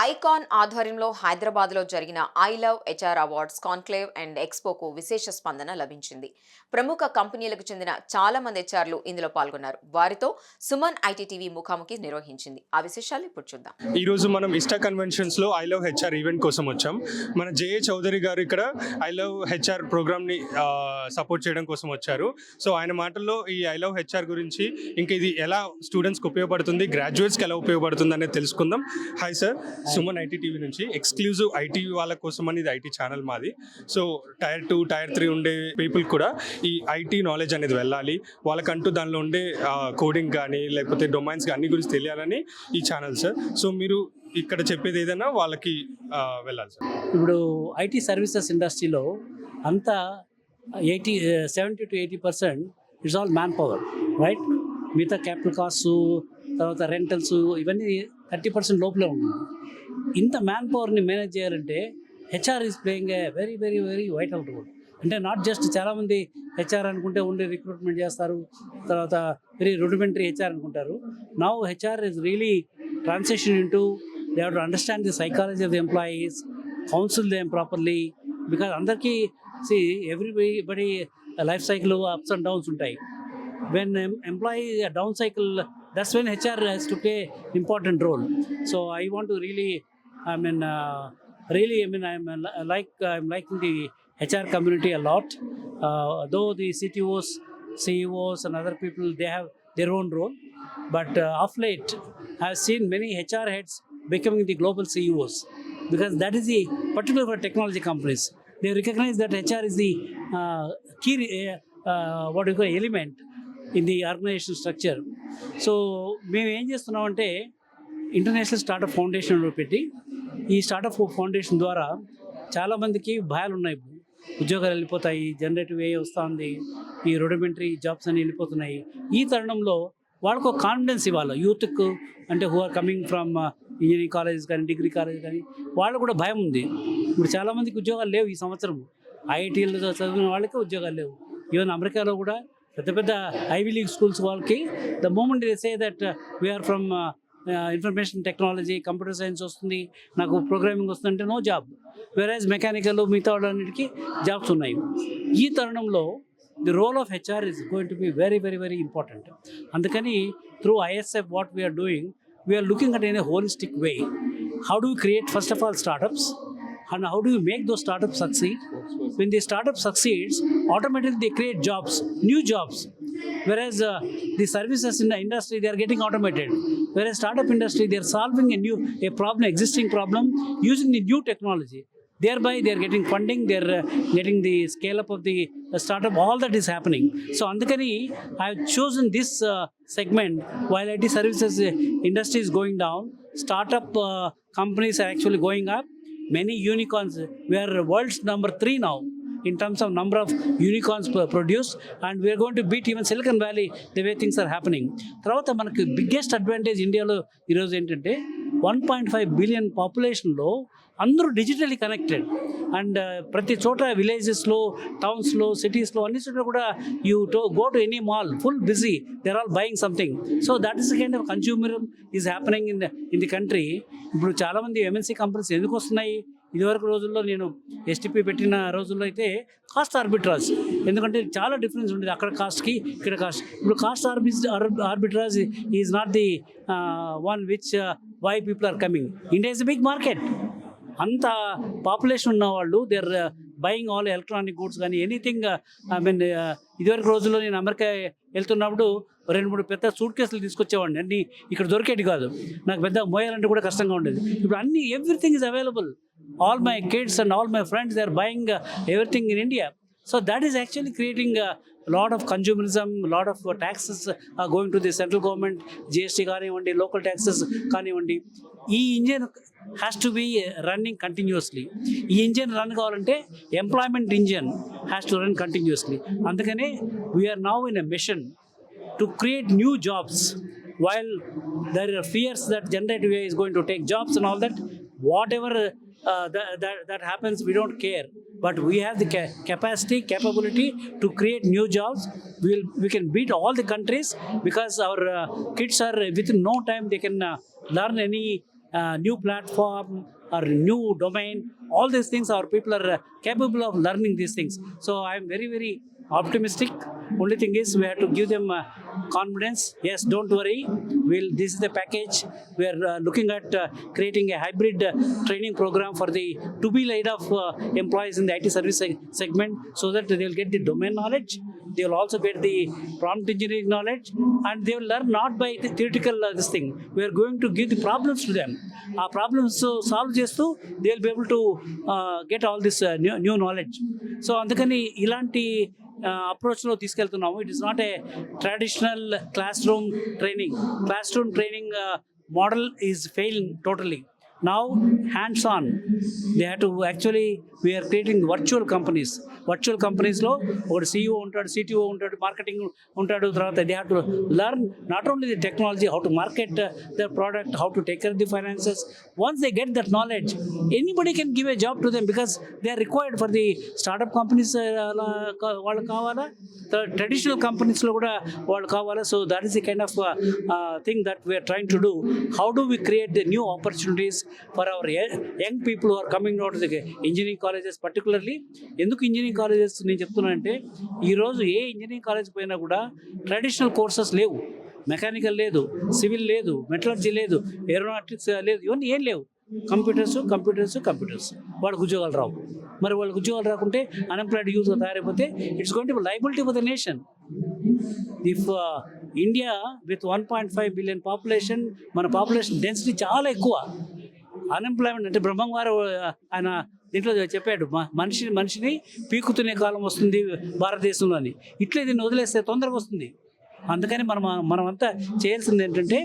Icon ఆధ్వర్యంలో హైదరాబాద్లో జరిగిన I love HR awards conclave and ఎక్స్పోకు విశేష స్పందన లభించింది. ప్రముఖ కంపెనీలకు చెందిన చాలా మంది హెచ్ఆర్లు ఇందులో పాల్గొన్నారు. వారితో సుమన్ ఐటీటీవీ ముఖాముఖి నిర్వహించింది. ఆ విశేషాలు ఇప్పుడు చూద్దాం. ఈ రోజు మనం ఇస్టా కన్వెన్షన్స్ లో ఐ లవ్ హెచ్ఆర్ ఈవెంట్ కోసం వచ్చాం. మన జేఏ చౌదరి గారు ఇక్కడ ఐ లవ్ హెచ్ఆర్ ప్రోగ్రామ్ ని సపోర్ట్ చేయడం కోసం వచ్చారు. సో ఆయన మాటల్లో ఈ ఐ లవ్ హెచ్ఆర్ గురించి, ఇంకా ఇది ఎలా స్టూడెంట్స్ కి ఉపయోగపడుతుంది, గ్రాడ్యుయేట్స్ కి ఎలా ఉపయోగపడుతుంది అనేది తెలుసుకుందాం. హాయ్ సార్, సుమన్ ఐటీటీవీ నుంచి ఎక్స్క్లూజివ్ ఐటీ వాళ్ళ కోసం అని ఇది ఐటీ ఛానల్ మాది. సో టైర్ 2, టైర్ 3 ఉండే పీపుల్ కూడా ఈ ఐటీ నాలెడ్జ్ అనేది వెళ్ళాలి, వాళ్ళకంటూ దానిలో ఉండే కోడింగ్ కానీ లేకపోతే డొమైన్స్ అన్ని గురించి తెలియాలని ఈ ఛానల్ సార్. సో మీరు ఇక్కడ చెప్పేది ఏదైనా వాళ్ళకి వెళ్ళాలి సార్. ఇప్పుడు ఐటీ సర్వీసెస్ ఇండస్ట్రీలో అంతా 70 to 80% it's all manpower, right? మిగతా క్యాపిటల్ కాస్ట్, తర్వాత రెంటల్స్, ఇవన్నీ 30% లోపలే ఉంటుంది. ఇంత మ్యాన్ పవర్ని మేనేజ్ చేయాలంటే HR is playing a very very very vital role. అంటే నాట్ జస్ట్ చాలామంది హెచ్ఆర్ అనుకుంటే ఓన్లీ రిక్రూట్మెంట్ చేస్తారు, తర్వాత వెరీ రూడిమెంటరీ హెచ్ఆర్ అనుకుంటారు. Now HR is really transition into they have to understand the psychology of the employees, counsel them properly. Because అందరికీ everybody life cycle ups and downs ఉంటాయి. when employee down cycle, that's when HR has to play important role. So I want to really I'm liking the HR community a lot. Though the CTOs, CEOs and other people, they have their own role, but of late I've seen many HR heads becoming the global CEOs, because that is the particular for technology companies. They recognize that HR is the key element in the organization structure. So మేము ఏం చేస్తున్నామంటే international startup foundation పెట్టి, ఈ startup foundation ద్వారా చాలామందికి భయాలు ఉన్నాయి. ఉద్యోగాలు వెళ్ళిపోతాయి, జనరేటివ్ ఏ వస్తుంది, ఈ రూడిమెంటరీ జాబ్స్ అన్ని వెళ్ళిపోతున్నాయి. ఈ తరుణంలో వాళ్ళకు కాన్ఫిడెన్స్ ఇవ్వాలి యూత్కు. అంటే who are coming from engineering colleges కానీ డిగ్రీ కాలేజ్ కానీ, వాళ్ళు కూడా భయం ఉంది. ఇప్పుడు చాలామందికి ఉద్యోగాలు లేవు ఈ సంవత్సరం. ఐఐటీలో చదివిన వాళ్ళకి ఉద్యోగాలు లేవు. ఈవెన్ అమెరికాలో కూడా పెద్ద పెద్ద ఐవీ లీగ్ స్కూల్స్ వాళ్ళకి the moment they say that we're from information technology, computer science వస్తుంది, నాకు ప్రోగ్రామింగ్ వస్తుందంటే నో జాబ్. వేరేజ్ మెకానికల్, మిగతా వాళ్ళన్నిటికీ జాబ్స్ ఉన్నాయి. ఈ తరుణంలో the role of HR is going to be very very very important. అందుకని through ISF what we are doing, we are looking at in a holistic way. How do create first of all startups, and how do you make those startups succeed? When the startup succeeds, automatically they create jobs, new jobs. Whereas the services in the industry, they are getting automated. Whereas startup industry, they are solving a problem, existing problem, using the new technology. Thereby they are getting funding, they are getting the scale up of the startup, all that is happening. So andukani I have chosen this segment. While IT services industry is going down, startup companies are actually going up. Many unicorns, we are world's number 3 now in terms of number of unicorns produced, and we are going to beat even Silicon Valley the way things are happening. Tarvata manaku biggest advantage India lo ee roju entante 1.5 billion population lo అందరూ digitally connected. And ప్రతి చోట విలేజెస్లో, టౌన్స్లో, సిటీస్లో అన్ని చోట్ల కూడా you go to any mall, full busy, they are all buying something. So that is the kind of consumerism is happening in the country. ఇప్పుడు చాలామంది ఎంఎన్సీ కంపెనీస్ ఎందుకు వస్తున్నాయి? ఇదివరకు రోజుల్లో నేను ఎస్టీపీ పెట్టిన రోజుల్లో అయితే కాస్ట్ ఆర్బిట్రాజ్, ఎందుకంటే చాలా డిఫరెన్స్ ఉండేది అక్కడ కాస్ట్కి ఇక్కడ కాస్ట్. ఇప్పుడు cost arbitrage is not the one which why people are coming. India is a big market. అంత పాపులేషన్ ఉన్న వాళ్ళు they are buying all electronic goods కానీ ఎనీథింగ్. ఐ మీన్ ఇదివరకు రోజుల్లో నేను అమెరికా వెళ్తున్నప్పుడు 2-3 పెద్ద సూట్ కేసులు తీసుకొచ్చేవాడిని, అన్నీ ఇక్కడ దొరికేటి కాదు. నాకు పెద్ద మోయాలంటే కూడా కష్టంగా ఉండేది. ఇప్పుడు అన్నీ everything is available. All my kids and all my friends they are buying everything in India. So that is actually creating a lot of consumerism, lot of taxes are going to the central government, GST కానివ్వండి, local taxes కానివ్వండి. ఈ engine has to be running continuously. ఈ engine run కావాలంటే employment engine has to run continuously. అందుకనే we are now in a mission to create new jobs. While there are fears that generative AI is going to take jobs and all that, whatever that happens, we don't care. But we have the capability to create new jobs. We can beat all the countries, because our kids are within no time they can learn any new platform or new domain. All these things, our people are capable of learning these things. So I'm very, very optimistic. Only thing is we have to give them confidence. Yes, don't worry. This is the package. We are looking at creating a hybrid training program for the to be laid off employees in the IT service segment, so that they will get the domain knowledge. They will also get the prompt engineering knowledge, and they will learn not by the theoretical this thing. We are going to give the problems to them. Our problems solve చేస్తూ they will be able to get all this new knowledge. So అందుకని ఇలాంటి అప్రోచ్లో తీసుకెళ్తున్నాము. It is not a traditional classroom training model is failing totally. Now hands on, they have to actually, we are creating virtual companies లో ఒక CEO ఉంటాడు, CTO ఉంటాడు, marketing ఉంటాడు. తర్వాత they have to learn not only the technology, how to market their product, how to take care of the finances. Once they get that knowledge, anybody can give a job to them, because they are required for the startup companies. వాళ్ళు కావాలా, traditional కంపెనీస్లో కూడా వాళ్ళు కావాలా. So that is the kind of thing that we are trying to do. How do we create the new opportunities for our young people who are coming out of the engineering colleges particularly? ఎందుకు engineering colleges నేను చెప్తున్నానంటే, ఈరోజు ఏ engineering college పోయినా కూడా traditional courses లేవు. Mechanical లేదు, civil లేదు, metallurgy లేదు, ఏరోనాటిక్స్ లేదు, ఇవన్నీ ఏం లేవు. కంప్యూటర్స్ వాళ్ళకి ఉద్యోగాలు రావు. మరి వాళ్ళకి ఉద్యోగాలు రాకుంటే అన్ఎంప్లాయిడ్ యూత్గా తయారైపోతే it's going to be liability for the nation. If India with 1.5 billion population, మన పాపులేషన్ డెన్సిటీ చాలా ఎక్కువ. అన్ఎంప్లాయ్మెంట్ అంటే బ్రహ్మం గారు ఆయన దీంట్లో చెప్పాడు, మనిషిని పీకుతునే కాలం వస్తుంది భారతదేశంలో అని. ఇట్లే దీన్ని వదిలేస్తే తొందరగా వస్తుంది. అందుకని మనమంతా చేయాల్సింది ఏంటంటే,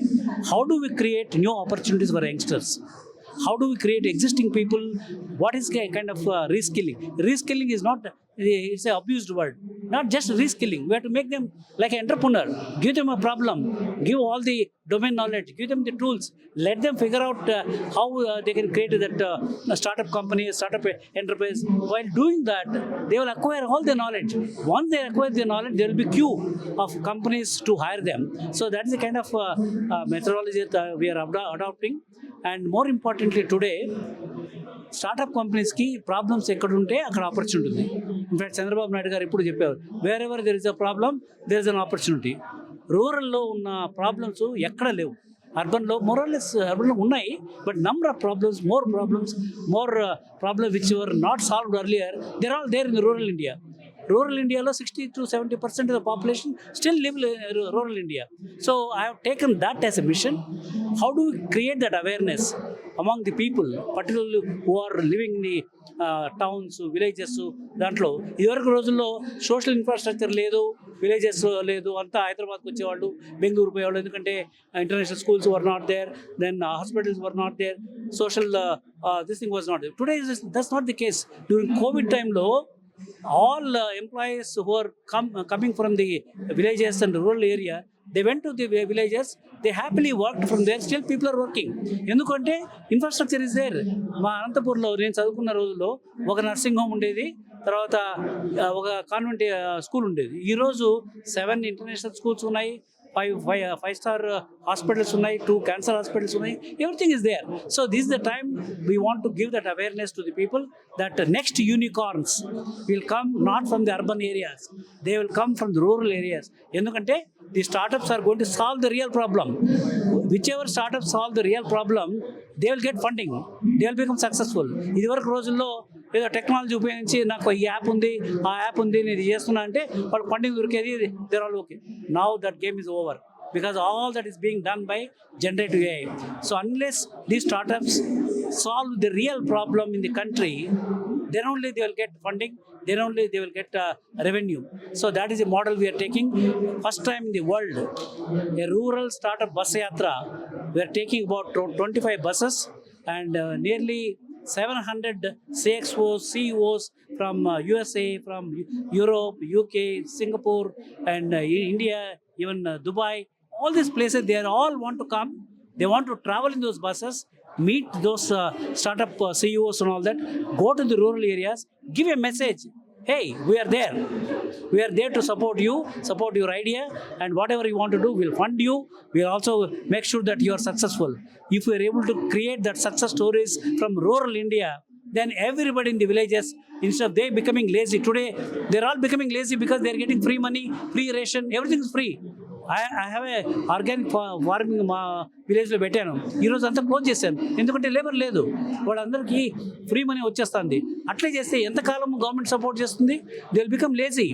how do we create new opportunities for youngsters? How do we create existing people? What is kind of reskilling? Reskilling is not, it's an abused word. Not just reskilling. We have to make them like an entrepreneur. Give them a problem. Give all the domain knowledge. Give them the tools. Let them figure out how they can create that startup company, startup enterprise. While doing that, they will acquire all the knowledge. Once they acquire the knowledge, there will be queue of companies to hire them. So that is the kind of methodology that we are adopting. And more importantly today, startup కంపెనీస్కి problems ఎక్కడ ఉంటే అక్కడ opportunity ఉంది. In fact Chandrababu Naidu garu ఎప్పుడు చెప్పారు, wherever there is a problem there is an opportunity. రూరల్లో ఉన్న problems ఎక్కడ లేవు. అర్బన్లో మోరల్లెస్ అర్బన్లో ఉన్నాయి, but number of problems, more problems which were not solved earlier, they're all there in rural India. Rural India, 60 to 70% of the population still live in rural India. So I have taken that as a mission. How do we create that awareness among the people, particularly who are living in the towns, villages? దాంట్లో ఇదివరకు రోజుల్లో social infrastructure లేదు, villages లేదు, అంతా హైదరాబాద్కి వచ్చేవాళ్ళు, బెంగళూరు పోయేవాళ్ళు. ఎందుకంటే international schools were not there, then hospitals were not there, social this thing was not there. Today that's not the case. During COVID టైంలో all employees who are coming from the villages and rural area, they went to the villages, they happily worked from there. Still people are working, ఎందుకంటే infrastructure is there. మా అనంతపూర్లో నేను చదువుకున్న రోజుల్లో ఒక nursing home ఉండేది, తర్వాత ఒక కాన్వెంట్ స్కూల్ ఉండేది. ఈరోజు 7 ఇంటర్నేషనల్ స్కూల్స్ ఉన్నాయి, 5 star hospitals ఉన్నాయి, 2 cancer hospitals ఉన్నాయి. Everything is there. So this is the time we want to give that awareness to the people, that next unicorns will come not from the urban areas, they will come from the rural areas. ఎందుకంటే the startups are going to solve the real problem. Whichever startups solve the real problem, they will get funding, they will become successful. ఇదివరకు రోజుల్లో ఏదో technology ఉపయోగించి నాకు ఈ app ఉంది, ఆ app ఉంది, నేను ఇది చేస్తున్నా అంటే వాళ్ళు ఫండింగ్ దొరికేది, they're all okay. Now that game is over, because all that is being done by generative AI. So unless these startups solve the real problem in the country, then only they will get funding, then only they will get revenue. So that is a model we are taking. First time in the world, a rural startup bus yatra. We are taking about 25 buses and nearly 700 CXOs, CEOs from USA, from Europe, UK, Singapore, and India, even Dubai. All these places, they all want to come. They want to travel in those buses, meet those startup CEOs and all that, go to the rural areas, give a message. hey, we are there. We are there to support you, support your idea, and whatever you want to do, we'll fund you. We'll also make sure that you are successful. If we are able to create that success stories from rural India, then everybody in the villages, instead of they becoming lazy, today they're all becoming lazy because they're getting free money, free ration, everything is free. I have a organic farming మా విలేజ్లో పెట్టాను, ఈరోజు అంతా close చేశాను, ఎందుకంటే labour లేదు, వాళ్ళందరికీ free money వచ్చేస్తుంది. అట్లే చేస్తే ఎంతకాలం గవర్నమెంట్ సపోర్ట్ చేస్తుంది? They will become lazy.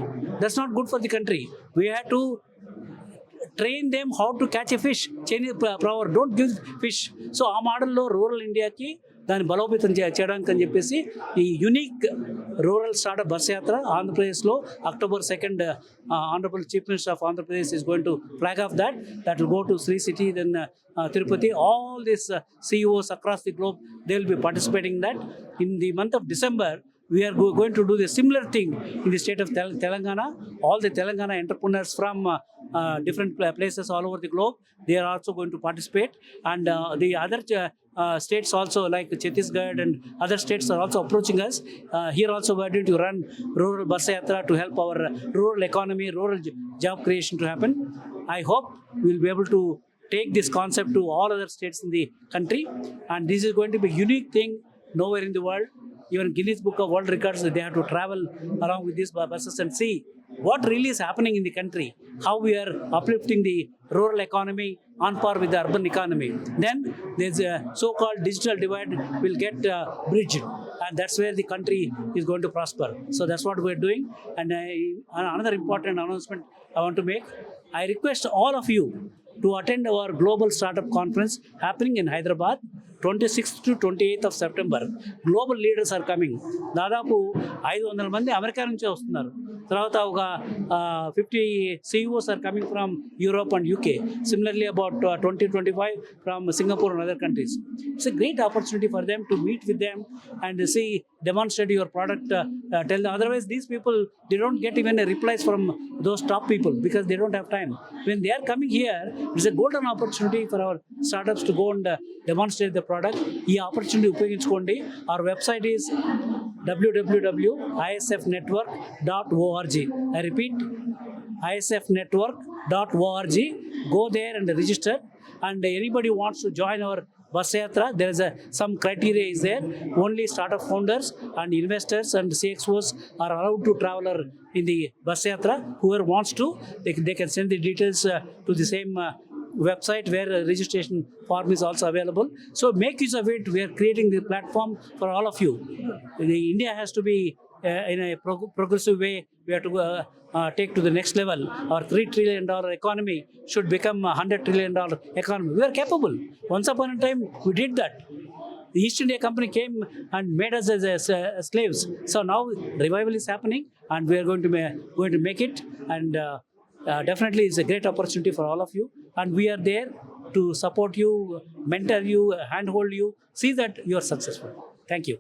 That's not good for the country. We have to train them how to catch a fish. Chinese power, don't give fish. So ఆ మోడల్లో rural ఇండియాకి దాన్ని బలోపేతం చేయడానికి అని చెప్పేసి ఈ యునిక్ రూరల్ స్టార్టప్ బస్ యాత్ర ఆంధ్రప్రదేశ్లో October 2nd, Honorable Chief Minister of Andhra Pradesh is going to flag off that. That will go to Sri City, then Tirupati. All these CEOs across the globe, they will be participating in that. In the month of December, we are going to do the similar thing in the state of Telangana. All the Telangana entrepreneurs from different places all over the globe, they are also going to participate. And the other states also, like Chhattisgarh and other states, are also approaching us. Here also we are going to run rural bus yatra to help our rural economy, rural job creation to happen. I hope we will be able to take this concept to all other states in the country. And this is going to be a unique thing nowhere in the world. Even Guinness Book of World Records, they have to travel along with these buses and see what really is happening in the country, how we are uplifting the rural economy on par with the urban economy. Then there's a so-called digital divide will get bridged, and that's where the country is going to prosper. So that's what we're doing. And another important announcement I want to make, I request all of you to attend our global startup conference happening in Hyderabad, 26th to 28th of September. Global leaders are coming. దాదాపు 500 మంది America నుంచే వస్తున్నారు. తర్వాత ఒక 50 CEOs are coming from Europe and UK. Similarly, about 20-25 from Singapore and other countries. It's a great opportunity for them to meet with them and see, demonstrate your product, tell them. Otherwise, these people, they don't get even a replies from those top people because they don't have time. When they are coming here, it's a golden opportunity for our startups to go and demonstrate the product. ఈ opportunity ఉపయోగించుకోండి. Our website is www.isfnetwork.org. I repeat, isfnetwork.org. Go there and register. And anybody wants to join our bus yatra, there is some criteria is there. Only startup founders and investors and CXOs are allowed to travel in the bus yatra. Whoever wants to, they can send the details to the same website where a registration form is also available. So make use of it. We are creating the platform for all of you. India has to be in a progressive way. We have to take to the next level. Our $3 trillion economy should become a $100 trillion economy. We are capable. Once upon a time, we did that. The East India Company came and made us as slaves. So now revival is happening, and we are going to make it. And definitely, it's a great opportunity for all of you. And we are there to support you, mentor you, handhold you, see that you are successful. Thank you.